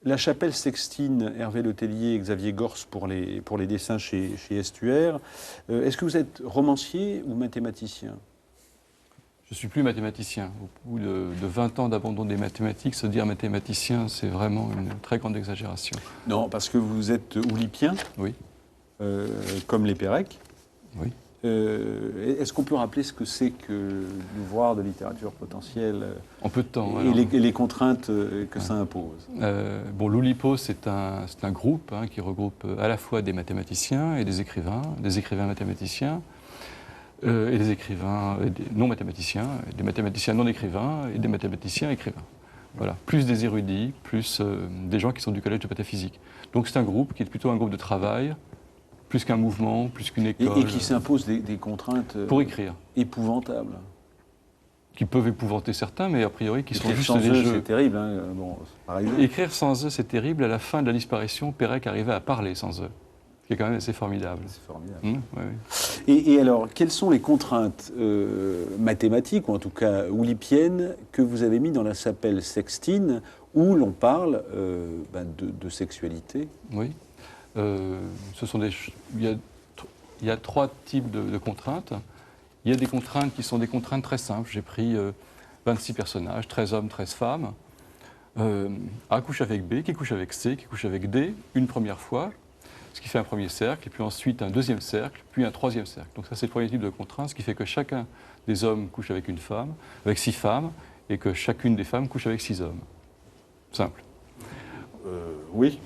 La Chapelle Sextine, Hervé Letellier et Xavier Gors pour les dessins chez Estuaire. Est-ce que vous êtes romancier ou mathématicien? Je ne suis plus mathématicien. Au bout de 20 ans d'abandon des mathématiques, se dire mathématicien, c'est vraiment une très grande exagération. Non, parce que vous êtes oulipien, Oui. comme les Pérec. Oui. Est-ce qu'on peut rappeler ce que c'est que l'ouvroir de littérature potentielle En peu de temps. et les contraintes que ça impose? Bon, l'Oulipo, c'est un groupe qui regroupe à la fois des mathématiciens et des écrivains mathématiciens, et des écrivains non mathématiciens, et des mathématiciens non écrivains et des mathématiciens écrivains. Voilà. Plus des érudits, plus des gens qui sont du collège de pataphysique. Donc c'est un groupe qui est plutôt un groupe de travail, plus qu'un mouvement, plus qu'une école. Et qui s'impose des contraintes pour écrire. Épouvantables. Qui peuvent épouvanter certains, mais a priori qui sont juste sans des eux, jeux. C'est terrible, hein. Bon, par exemple. Écrire sans eux, c'est terrible. À la fin de la disparition, Pérec arrivait à parler sans eux, ce qui est quand même assez formidable. C'est formidable. Oui, oui. Et alors, quelles sont les contraintes mathématiques, ou en tout cas oulipiennes, que vous avez mis dans la Chapelle Sextine, où l'on parle de sexualité? Oui. Il y a 3 types de contraintes. Il y a des contraintes qui sont des contraintes très simples. J'ai pris 26 personnages, 13 hommes, 13 femmes. A couche avec B, qui couche avec C, qui couche avec D, une première fois, ce qui fait un premier cercle, et puis ensuite un deuxième cercle, puis un troisième cercle. Donc ça, c'est le premier type de contrainte, ce qui fait que chacun des hommes couche avec une femme, avec 6 femmes, et que chacune des femmes couche avec 6 hommes. Simple. Oui.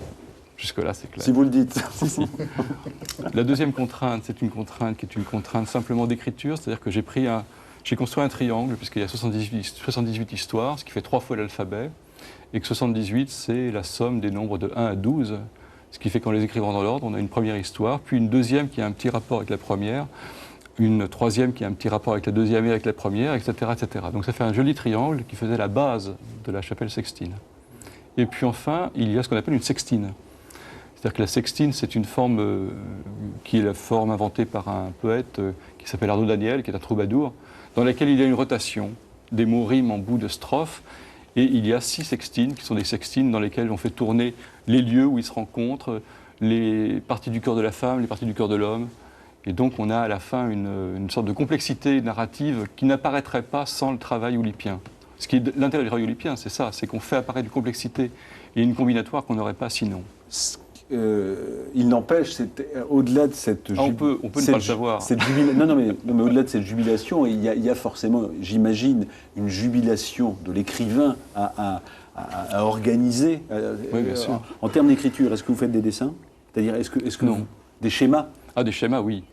Jusque-là, c'est clair. Si vous le dites. Si, si. La deuxième contrainte, c'est une contrainte qui est une contrainte simplement d'écriture, c'est-à-dire que j'ai construit un triangle, puisqu'il y a 78 histoires, ce qui fait 3 fois l'alphabet, et que 78, c'est la somme des nombres de 1 à 12, ce qui fait qu'en les écrivant dans l'ordre, on a une première histoire, puis une deuxième qui a un petit rapport avec la première, une troisième qui a un petit rapport avec la deuxième et avec la première, etc., etc. Donc ça fait un joli triangle qui faisait la base de la Chapelle Sextine. Et puis enfin, il y a ce qu'on appelle une sextine. C'est-à-dire que la sextine, c'est une forme qui est la forme inventée par un poète qui s'appelle Arnaud Daniel, qui est un troubadour, dans laquelle il y a une rotation, des mots riment en bout de strophe, et il y a 6 sextines, qui sont des sextines dans lesquelles on fait tourner les lieux où ils se rencontrent, les parties du cœur de la femme, les parties du cœur de l'homme, et donc on a à la fin une sorte de complexité narrative qui n'apparaîtrait pas sans le travail oulipien. Ce qui est l'intérêt du travail oulipien, c'est ça, c'est qu'on fait apparaître une complexité et une combinatoire qu'on n'aurait pas sinon. Il n'empêche, au-delà de cette on peut ne pas le savoir. Non, mais au-delà de cette jubilation, il y a forcément, j'imagine, une jubilation de l'écrivain à organiser. Oui, bien sûr. En termes d'écriture, est-ce que vous faites des dessins? C'est-à-dire, est-ce que non. Des schémas? Ah, des schémas, oui.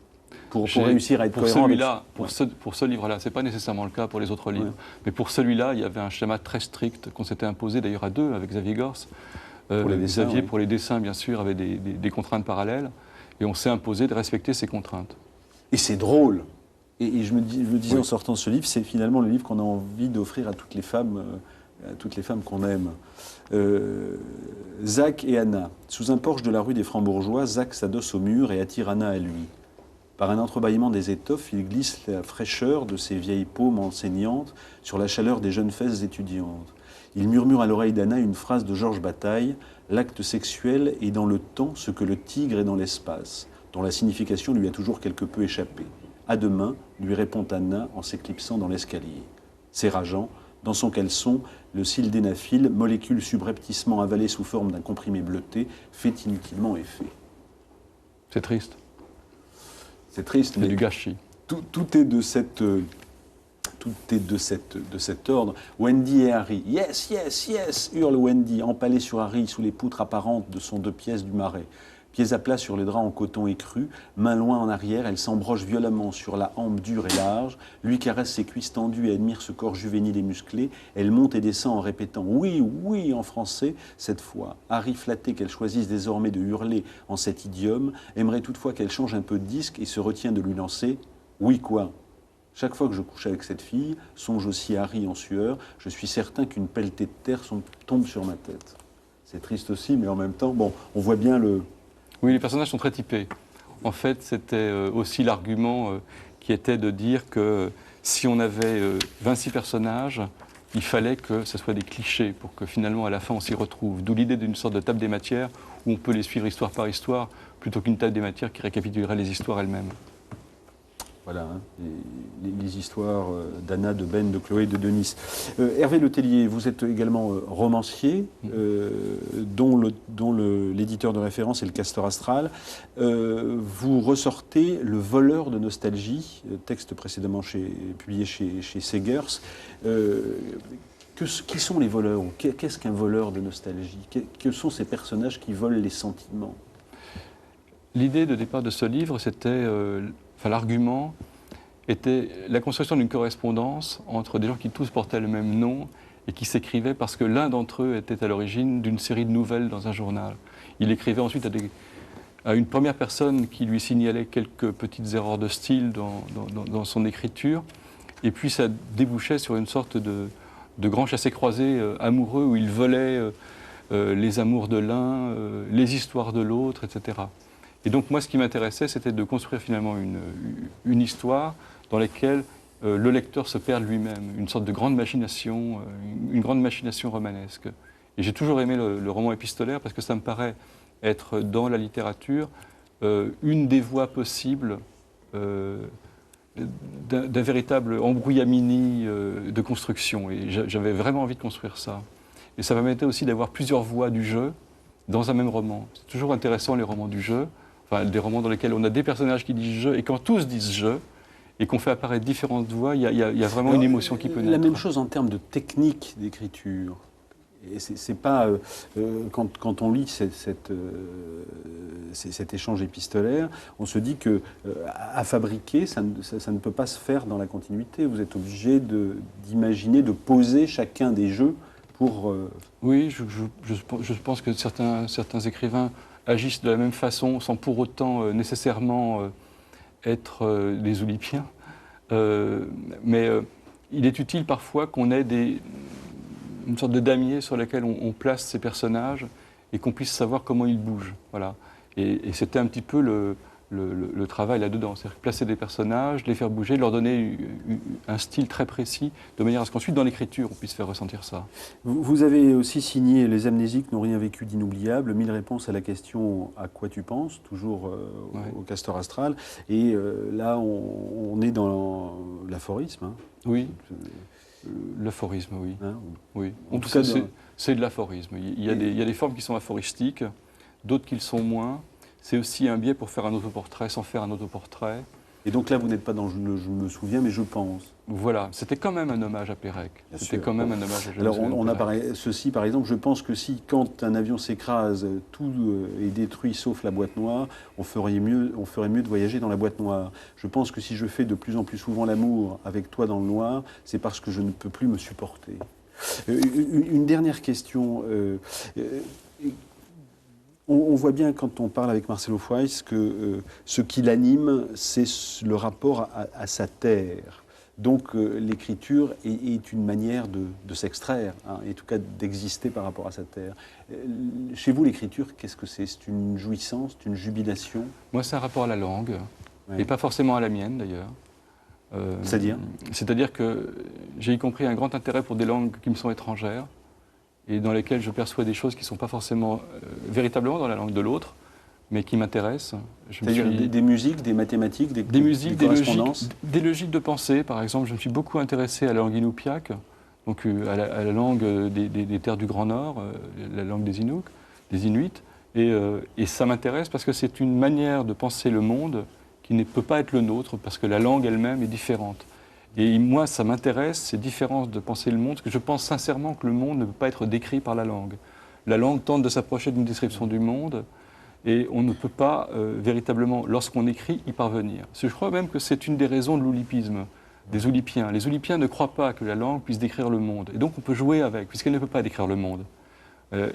Pour réussir à être cohérent. Celui-là, pour ce livre-là, ce n'est pas nécessairement le cas pour les autres livres, ouais. Mais pour celui-là, il y avait un schéma très strict qu'on s'était imposé d'ailleurs à 2 avec Xavier Gors. Pour les dessins, Xavier, oui. pour les dessins, bien sûr, avait des contraintes parallèles, et on s'est imposé de respecter ces contraintes. Et c'est drôle. Et je me disais oui. En sortant ce livre, c'est finalement le livre qu'on a envie d'offrir à toutes les femmes qu'on aime. Zach et Anna. Sous un porche de la rue des Francs-Bourgeois, Zach s'adosse au mur et attire Anna à lui. Par un entrebâillement des étoffes, il glisse la fraîcheur de ses vieilles paumes enseignantes sur la chaleur des jeunes fesses étudiantes. Il murmure à l'oreille d'Anna une phrase de Georges Bataille, « L'acte sexuel est dans le temps ce que le tigre est dans l'espace », dont la signification lui a toujours quelque peu échappé. « À demain », lui répond Anna en s'éclipsant dans l'escalier. C'est rageant, dans son caleçon, le sildenafil, molécule subrepticement avalée sous forme d'un comprimé bleuté, fait inutilement effet. C'est triste. C'est triste, mais du gâchis. Tout est de cet ordre. Wendy et Harry. « Yes, yes, yes !» hurle Wendy, empalée sur Harry sous les poutres apparentes de son 2 pièces du marais. Pieds à plat sur les draps en coton écru, main loin en arrière, elle s'embroche violemment sur la hampe dure et large, lui caresse ses cuisses tendues et admire ce corps juvénile et musclé. Elle monte et descend en répétant « Oui, oui » en français, cette fois. Harry, flatté qu'elle choisisse désormais de hurler en cet idiome, aimerait toutefois qu'elle change un peu de disque et se retient de lui lancer « Oui, quoi ?» Chaque fois que je couche avec cette fille, songe aussi Harry en sueur, je suis certain qu'une pelletée de terre tombe sur ma tête. C'est triste aussi, mais en même temps, bon, on voit bien le... Oui, les personnages sont très typés. En fait, c'était aussi l'argument qui était de dire que si on avait 26 personnages, il fallait que ce soit des clichés pour que finalement à la fin on s'y retrouve. D'où l'idée d'une sorte de table des matières où on peut les suivre histoire par histoire plutôt qu'une table des matières qui récapitulerait les histoires elles-mêmes. Voilà, hein, les histoires d'Anna, de Ben, de Chloé, de Denis. Hervé Letellier, vous êtes également romancier, dont l'éditeur de référence est le Castor Astral. Vous ressortez Le voleur de nostalgie, texte précédemment publié chez Segers. Qui sont les voleurs? Qu'est-ce qu'un voleur de nostalgie? Quels sont ces personnages qui volent les sentiments? L'idée de départ de ce livre, c'était... l'argument était la construction d'une correspondance entre des gens qui tous portaient le même nom et qui s'écrivaient parce que l'un d'entre eux était à l'origine d'une série de nouvelles dans un journal. Il écrivait ensuite à une première personne qui lui signalait quelques petites erreurs de style dans son écriture, et puis ça débouchait sur une sorte de grand chassé-croisé amoureux où il volait les amours de l'un, les histoires de l'autre, etc. Et donc moi, ce qui m'intéressait, c'était de construire finalement une histoire dans laquelle le lecteur se perd lui-même, une sorte de grande machination, une grande machination romanesque. Et j'ai toujours aimé le roman épistolaire parce que ça me paraît être dans la littérature une des voies possibles d'un véritable embrouillamini de construction. Et j'avais vraiment envie de construire ça. Et ça permettait aussi d'avoir plusieurs voies du jeu dans un même roman. C'est toujours intéressant les romans du jeu. Enfin, des romans dans lesquels on a des personnages qui disent « je », et quand tous disent « je », et qu'on fait apparaître différentes voix, il y a vraiment une émotion qui peut naître. La même chose en termes de technique d'écriture. Et c'est pas... quand on lit cet échange épistolaire, on se dit que à fabriquer, ça ne peut pas se faire dans la continuité. Vous êtes obligé d'imaginer, de poser chacun des jeux pour... Oui, je pense que certains écrivains agissent de la même façon, sans pour autant nécessairement être des oulipiens. Mais il est utile parfois qu'on ait une sorte de damier sur lequel on place ces personnages et qu'on puisse savoir comment ils bougent. Voilà. Et c'était un petit peu le travail là-dedans. C'est-à-dire placer des personnages, les faire bouger, leur donner un style très précis, de manière à ce qu'ensuite, dans l'écriture, on puisse faire ressentir ça. Vous avez aussi signé « Les amnésiques n'ont rien vécu d'inoubliable », 1000 réponses à la question « À quoi tu penses ?», toujours au Castor Astral. Et là, on est dans l'aphorisme. Hein. Oui, l'aphorisme, oui. Hein, oui. En tout cas, c'est de l'aphorisme. Il y a des formes qui sont aphoristiques, d'autres qui le sont moins. C'est aussi un biais pour faire un autoportrait sans faire un autoportrait. Et donc là, vous n'êtes pas dans je me souviens, mais je pense. Voilà, c'était quand même un hommage à Pérec. C'était quand même un hommage à Jean. Alors on a ceci, par exemple, je pense que si, quand un avion s'écrase, tout est détruit sauf la boîte noire, on ferait mieux de voyager dans la boîte noire. Je pense que si je fais de plus en plus souvent l'amour avec toi dans le noir, c'est parce que je ne peux plus me supporter. Une dernière question. On voit bien quand on parle avec Marcelo Fuais que ce qui l'anime, c'est le rapport à sa terre. Donc l'écriture est une manière de s'extraire, hein, et en tout cas d'exister par rapport à sa terre. Chez vous, l'écriture, qu'est-ce que c'est? C'est une jouissance, c'est une jubilation? Moi, c'est un rapport à la langue, et pas forcément à la mienne d'ailleurs. C'est-à-dire? C'est-à-dire que j'ai y compris un grand intérêt pour des langues qui me sont étrangères, et dans lesquelles je perçois des choses qui ne sont pas forcément véritablement dans la langue de l'autre, mais qui m'intéressent. C'est-à-dire des musiques, des mathématiques, des musiques, des correspondances? Des logiques de pensée, par exemple. Je me suis beaucoup intéressé à la langue inupiaq, donc à la langue des terres du Grand Nord, la langue des Inuits. Et ça m'intéresse parce que c'est une manière de penser le monde qui ne peut pas être le nôtre, parce que la langue elle-même est différente. Et moi, ça m'intéresse, ces différences de penser le monde, parce que je pense sincèrement que le monde ne peut pas être décrit par la langue. La langue tente de s'approcher d'une description du monde, et on ne peut pas véritablement, lorsqu'on écrit, y parvenir. Je crois même que c'est une des raisons de l'oulipisme, des oulipiens. Les oulipiens ne croient pas que la langue puisse décrire le monde, et donc on peut jouer avec, puisqu'elle ne peut pas décrire le monde.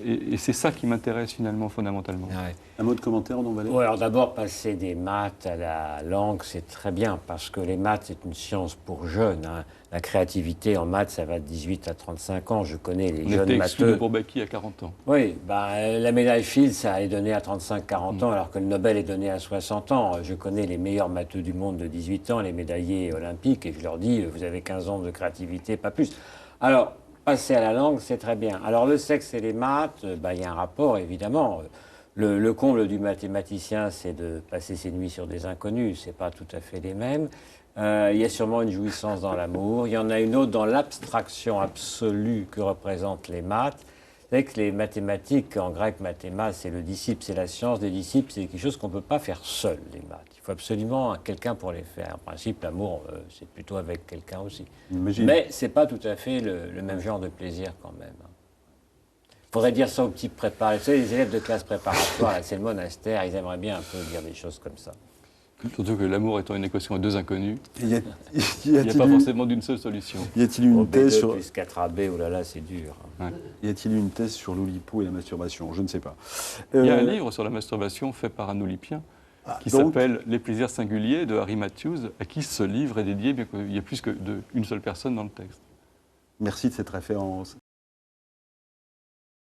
Et c'est ça qui m'intéresse finalement, fondamentalement. Ouais. Un mot de commentaire, Don Valère? Oui, alors d'abord, passer des maths à la langue, c'est très bien, parce que les maths, c'est une science pour jeunes. Hein. La créativité en maths, ça va de 18 à 35 ans. Je connais les jeunes matheux. On était exclu de Bourbaki à 40 ans. Oui, la médaille Fields, ça est donné à 35-40 ans, alors que le Nobel est donné à 60 ans. Je connais les meilleurs matheux du monde de 18 ans, les médaillés olympiques, et je leur dis, vous avez 15 ans de créativité, pas plus. Alors, passer à la langue, c'est très bien. Alors le sexe et les maths, il y a un rapport évidemment. Le comble du mathématicien, c'est de passer ses nuits sur des inconnus, c'est pas tout à fait les mêmes. Il y a sûrement une jouissance dans l'amour. Il y en a une autre dans l'abstraction absolue que représentent les maths. Vous savez que les mathématiques, en grec, mathéma, c'est le disciple, c'est la science des disciples, c'est quelque chose qu'on ne peut pas faire seul, les maths. Il faut absolument quelqu'un pour les faire. En principe, l'amour, c'est plutôt avec quelqu'un aussi. Imagine. Mais ce n'est pas tout à fait le même genre de plaisir quand même. Il faudrait dire ça aux petits préparatoires. Vous savez, les élèves de classe préparatoire, c'est le monastère, ils aimeraient bien un peu dire des choses comme ça. Surtout que l'amour étant une équation à deux inconnus, Y a- il n'y a pas forcément d'une seule solution. y a-t-il une thèse B2 sur plus 4AB, oh là là, c'est dur. y a-t-il une thèse sur l'Oulipo et la masturbation? Je ne sais pas. Il y a un livre sur la masturbation fait par un Oulipien qui donc- s'appelle Les plaisirs singuliers de Harry Matthews, à qui ce livre est dédié, bien qu'il y ait plus qu'une seule personne dans le texte. Merci de cette référence.